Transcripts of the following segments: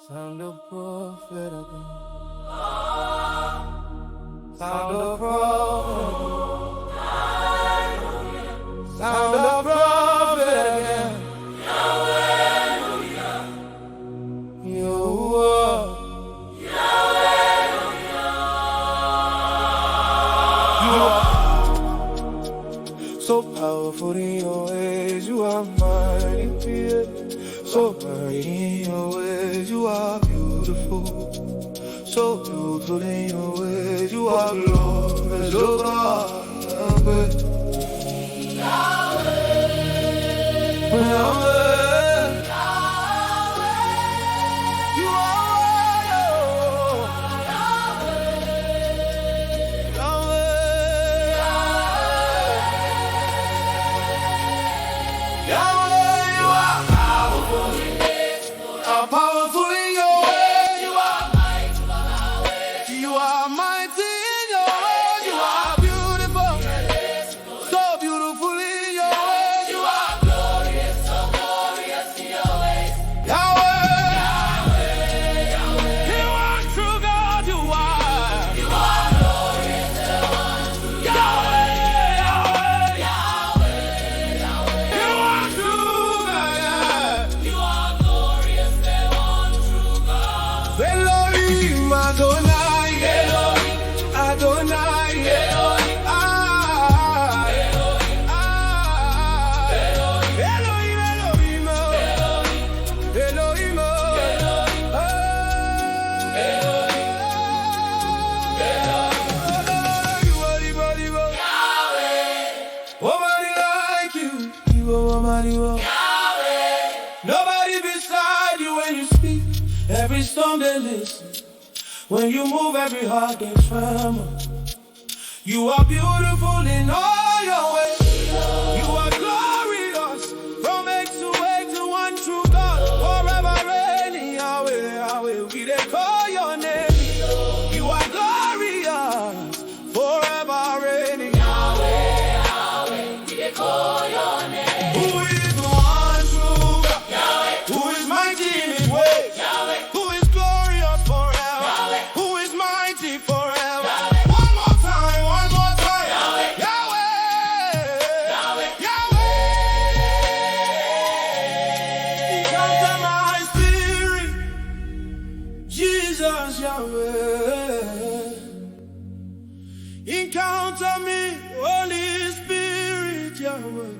Sound of prophet again. Sound of prophet. Sound of prophet again. You are. You are so powerful in your ways. You are mighty. So mighty in your ways. You are beautiful. So beautiful in your ways. You are glorious. Oh God. Powerful in your way, you are mighty in your way, you are beautiful, so beautiful in your way, you are glorious, so glorious in your ways. Yahweh, you are true God, you are glorious, the one true Yahweh, you are true God, you are glorious. Elohim Adonai, Elohim Adonai, Elohim Elohim, Elohim, nobody like you, Yahweh. Nobody beside you when you speak. Every storm they listen. When you move, every heart gets firmer. You are beautiful in all your ways. You are glorious from X to A to one true God. Forever reigning, Yahweh, Yahweh, we they call your name. You are glorious, forever reigning, Yahweh, Yahweh, we they call your name. Who is the one true God? Yahweh. Who is mighty in his ways? Yahweh. Who is glorious forever? Yahweh. Who is mighty forever? Yahweh. One more time, Yahweh. Yahweh. Yahweh. Yahweh. Encounter my spirit, Jesus, Yahweh. Encounter me, Holy Spirit, Yahweh.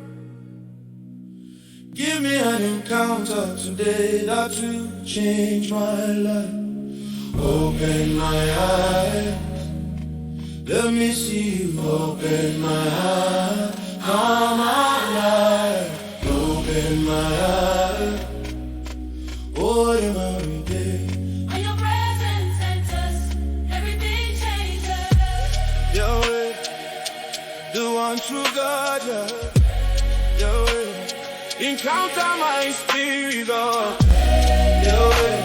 Give me an encounter today that will change my life. Open my eyes, let me see you. Open my eyes, come alive. Open my eyes, every day. When your presence enters, everything changes. Yahweh, the one true God, Yahweh. Encounter my spirit, oh Yahweh.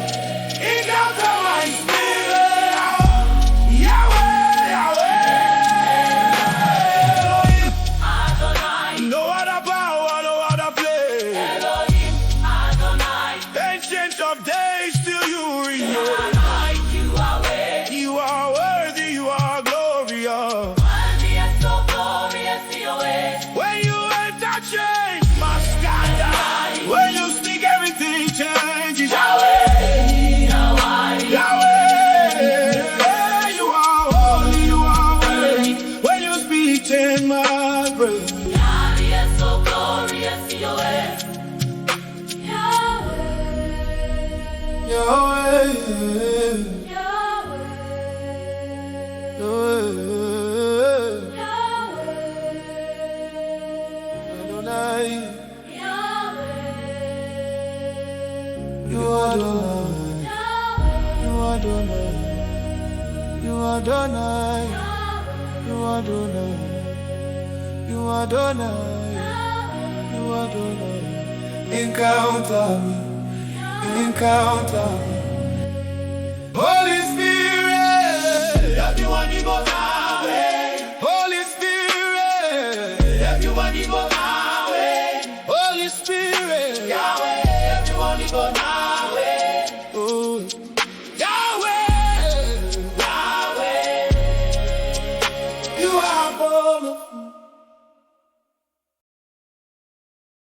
Encounter my spirit, oh Yahweh, Yahweh. Adonai, No other power, no other place. Elohim, Adonai, Ancient of days, still you reign. Adonai, you are worthy. You are worthy, you are glorious. Worthy and so glorious in your ways. When you enter, change must scatter. When you speak, everything changes. Yahweh, Yahweh, you are holy, you are worthy. When you speak, change my breath. Worthy and so glorious in your ways. Yahweh, Yahweh, Yahweh, Yahweh, Adonai, Yahweh, you are Adonai, you are Adonai, you are Adonai, you are Adonai, you are Adonai, you are Adonai. Encounter me, encounter me. Holy Spirit.